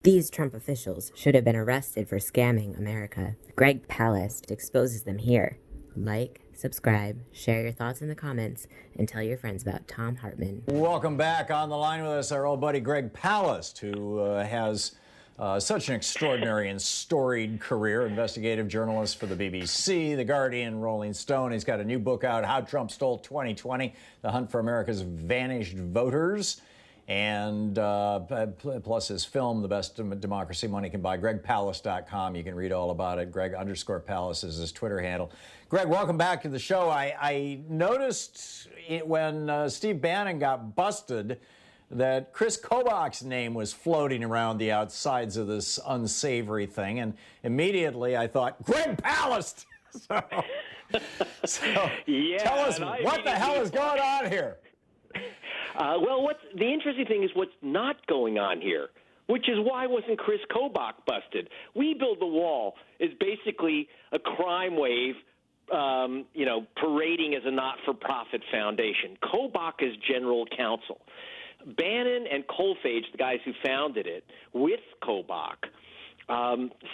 These Trump officials should have been arrested for scamming America. Greg Palast exposes them here. Like, subscribe, share your thoughts in the comments, and tell your friends about Thom Hartmann. Welcome back. On the line with us, our old buddy Greg Palast, who has such an extraordinary and storied career, investigative journalist for the BBC, The Guardian, Rolling Stone. He's got a new book out, How Trump Stole 2020, The Hunt for America's Vanished Voters. And plus his film, The Best Democracy Money Can Buy, gregpalast.com. You can read all about it. Greg_Palast is his Twitter handle. Greg, welcome back to the show. I noticed when Steve Bannon got busted that Kris Kobach's name was floating around the outsides of this unsavory thing. And immediately I thought, Greg Palast! so yeah, tell us, what the hell is going on here? Well, what's the interesting thing is what's not going on here, which is why wasn't Kris Kobach busted? We Build the Wall is basically a crime wave, parading as a not-for-profit foundation. Kobach is general counsel. Bannon and Colfage, the guys who founded it, with Kobach,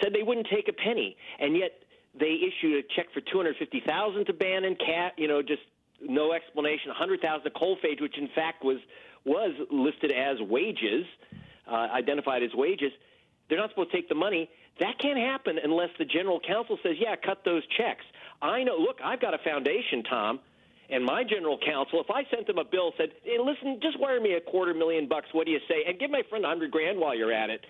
said they wouldn't take a penny, and yet they issued a check for $250,000 to Bannon, just no explanation, $100,000 to Colfage, which in fact was listed as wages, identified as wages. They're not supposed to take the money. That can't happen unless the general counsel says, yeah, cut those checks. I know, look, I've got a foundation, Tom, and my general counsel, if I sent them a bill, said, hey, listen, just wire me $250,000, what do you say? And give my friend $100,000 while you're at it.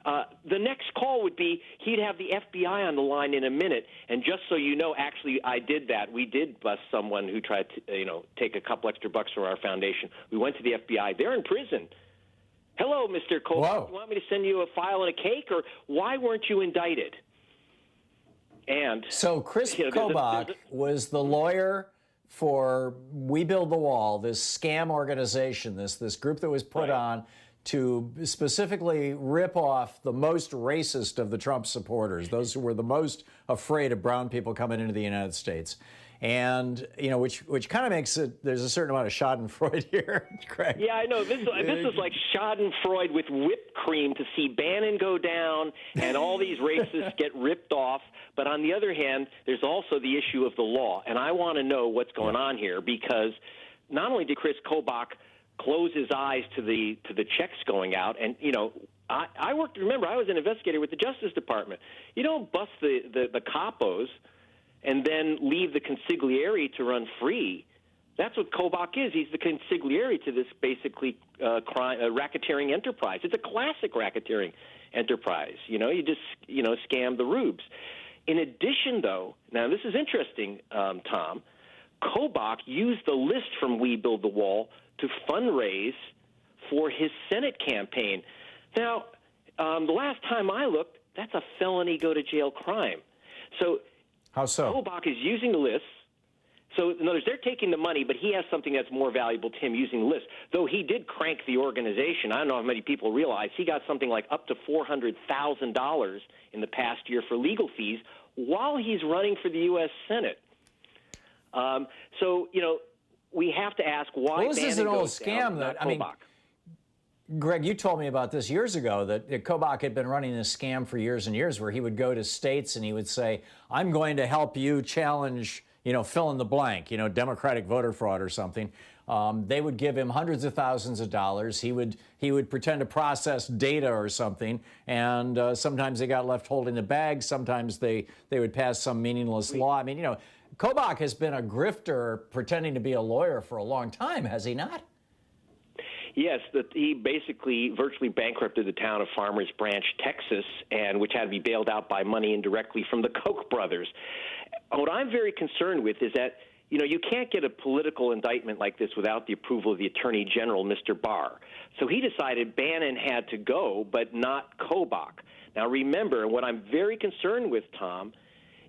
The next call would be he'd have the FBI on the line in a minute. And just so you know, actually, I did that. We did bust someone who tried to, take a couple extra bucks from our foundation. We went to the FBI. They're in prison. Hello, Mr. Kobach. You want me to send you a file and a cake, or why weren't you indicted? And so Kris Kobach was the lawyer for We Build the Wall, this scam organization, this group that was put on to specifically rip off the most racist of the Trump supporters, those who were the most afraid of brown people coming into the United States. And, which kind of makes it, there's a certain amount of schadenfreude here, Greg. Yeah, I know. This is like schadenfreude with whipped cream to see Bannon go down and all these racists get ripped off. But on the other hand, there's also the issue of the law. And I want to know what's going on here, because not only did Kris Kobach close his eyes to the checks going out, and I worked. Remember, I was an investigator with the Justice Department. You don't bust the capos and then leave the consigliere to run free. That's what Kobach is. He's the consigliere to this basically racketeering enterprise. It's a classic racketeering enterprise. You just scam the rubes. In addition, though, now this is interesting, Tom. Kobach used the list from We Build the Wall to fundraise for his Senate campaign. Now, the last time I looked, that's a felony go-to-jail crime. So how so? Kobach is using the list. So, in other words, they're taking the money, but he has something that's more valuable to him using the list. Though he did crank the organization. I don't know how many people realize he got something like up to $400,000 in the past year for legal fees while he's running for the U.S. Senate. We have to ask why. Well, this is an old scam that, Greg, you told me about this years ago, that Kobach had been running this scam for years and years, where he would go to states and he would say, I'm going to help you challenge, fill in the blank, Democratic voter fraud or something. They would give him hundreds of thousands of dollars. He would pretend to process data or something, and sometimes they got left holding the bag. Sometimes they would pass some meaningless law. Kobach has been a grifter pretending to be a lawyer for a long time, has he not? Yes, he basically virtually bankrupted the town of Farmers Branch, Texas, and which had to be bailed out by money indirectly from the Koch brothers. What I'm very concerned with is that, you can't get a political indictment like this without the approval of the Attorney General, Mr. Barr. So he decided Bannon had to go, but not Kobach. Now, remember, what I'm very concerned with, Tom,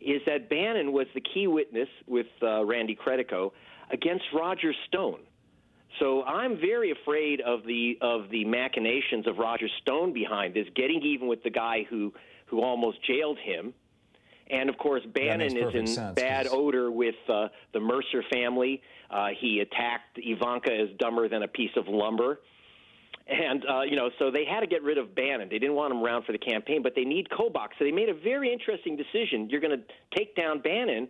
is that Bannon was the key witness with Randy Credico against Roger Stone. So I'm very afraid of the machinations of Roger Stone behind this, getting even with the guy who almost jailed him. And, of course, Bannon is in bad odor with the Mercer family. He attacked Ivanka as dumber than a piece of lumber. And, so they had to get rid of Bannon. They didn't want him around for the campaign, but they need Kobach. So they made a very interesting decision. You're going to take down Bannon,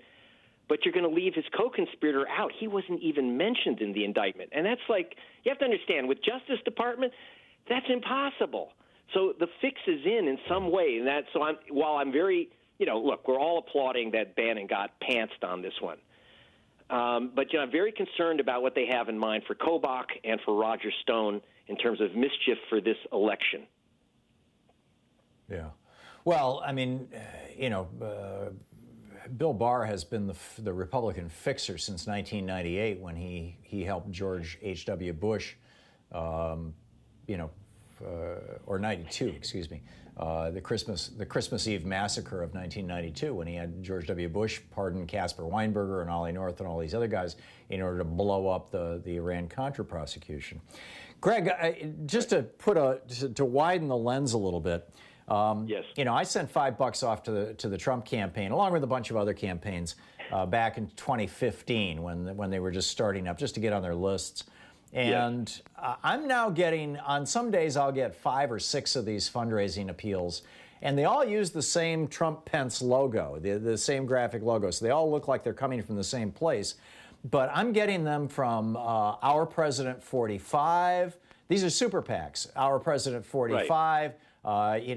but you're going to leave his co-conspirator out. He wasn't even mentioned in the indictment. And that's like, you have to understand, with Justice Department, that's impossible. So the fix is in some way. And that's, so while I'm very, look, we're all applauding that Bannon got pantsed on this one. But I'm very concerned about what they have in mind for Kobach and for Roger Stone in terms of mischief for this election. Yeah. Well, I mean, Bill Barr has been the Republican fixer since 1998 when he helped George H.W. Bush, or 92, excuse me, the Christmas Eve massacre of 1992 when he had George W. Bush pardon Caspar Weinberger and Ollie North and all these other guys in order to blow up the Iran-Contra prosecution. Greg, just to to widen the lens a little bit. Yes. I sent $5 off to the Trump campaign, along with a bunch of other campaigns, back in 2015 when they were just starting up, just to get on their lists. And yes. I'm now getting, on some days I'll get 5 or 6 of these fundraising appeals, and they all use the same Trump-Pence logo, the same graphic logo. So they all look like they're coming from the same place. But I'm getting them from Our President 45. These are super PACs. Our President 45. Right.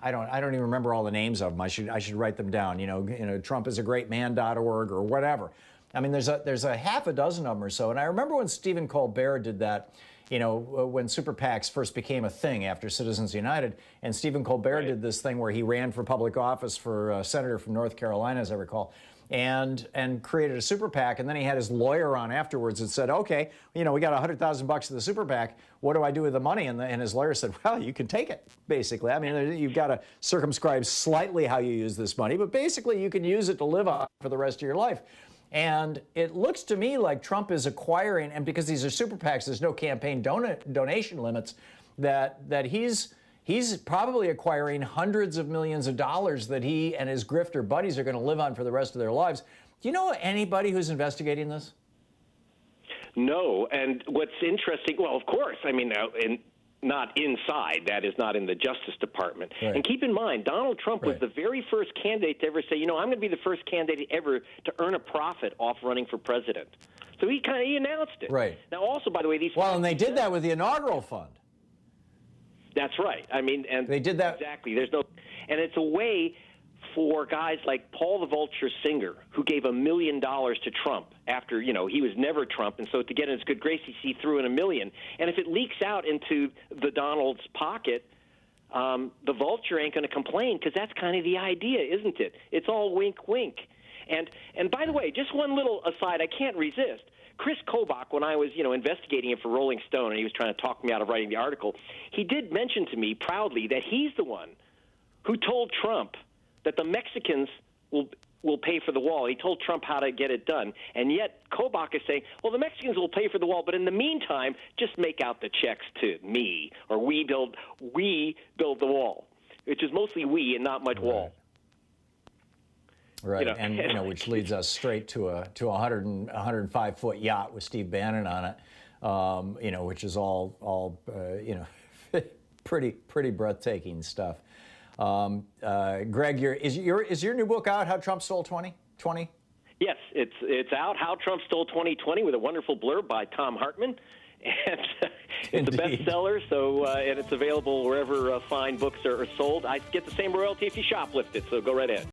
I don't even remember all the names of them. I should write them down. TrumpisAGreatMan.org or whatever. I mean, there's a half a dozen of them or so. And I remember when Stephen Colbert did that, when super PACs first became a thing after Citizens United, and Stephen Colbert did this thing where he ran for public office for senator from North Carolina, as I recall, and created a super PAC, and then he had his lawyer on afterwards and said, okay, we got $100,000 to the super PAC. What do I do with the money? And his lawyer said, well, you can take it, basically. I mean, you've got to circumscribe slightly how you use this money, but basically you can use it to live on for the rest of your life. And it looks to me like Trump is acquiring, and because these are super PACs, there's no campaign donation limits, that he's probably acquiring hundreds of millions of dollars that he and his grifter buddies are going to live on for the rest of their lives. Do you know anybody who's investigating this? No. And what's interesting, well, of course, I mean, not inside. That is not in the Justice Department. Right. And keep in mind, Donald Trump was the very first candidate to ever say, I'm going to be the first candidate ever to earn a profit off running for president. So he announced it. Right. Now, also, by the way, and they did that with the inaugural fund. That's right. I mean, and they did that. Exactly. And it's a way for guys like Paul the Vulture Singer, who gave $1 million to Trump after, he was never Trump. And so to get in his good graces, he threw in $1 million. And if it leaks out into the Donald's pocket, the Vulture ain't going to complain, because that's kind of the idea, isn't it? It's all wink, wink. And by the way, just one little aside, I can't resist. Kris Kobach, when I was, investigating him for Rolling Stone, and he was trying to talk me out of writing the article, he did mention to me proudly that he's the one who told Trump that the Mexicans will pay for the wall. He told Trump how to get it done. And yet Kobach is saying, well, the Mexicans will pay for the wall, but in the meantime, just make out the checks to me, or we build the wall, which is mostly we and not much wall. Right, and which leads us straight to a 105-foot yacht with Steve Bannon on it, which is all pretty breathtaking stuff. Greg, is your new book out? How Trump Stole 2020? Yes, it's out. How Trump Stole 2020, with a wonderful blurb by Thom Hartmann, and it's a bestseller. So and it's available wherever fine books are sold. I get the same royalty if you shoplift it. So go right ahead.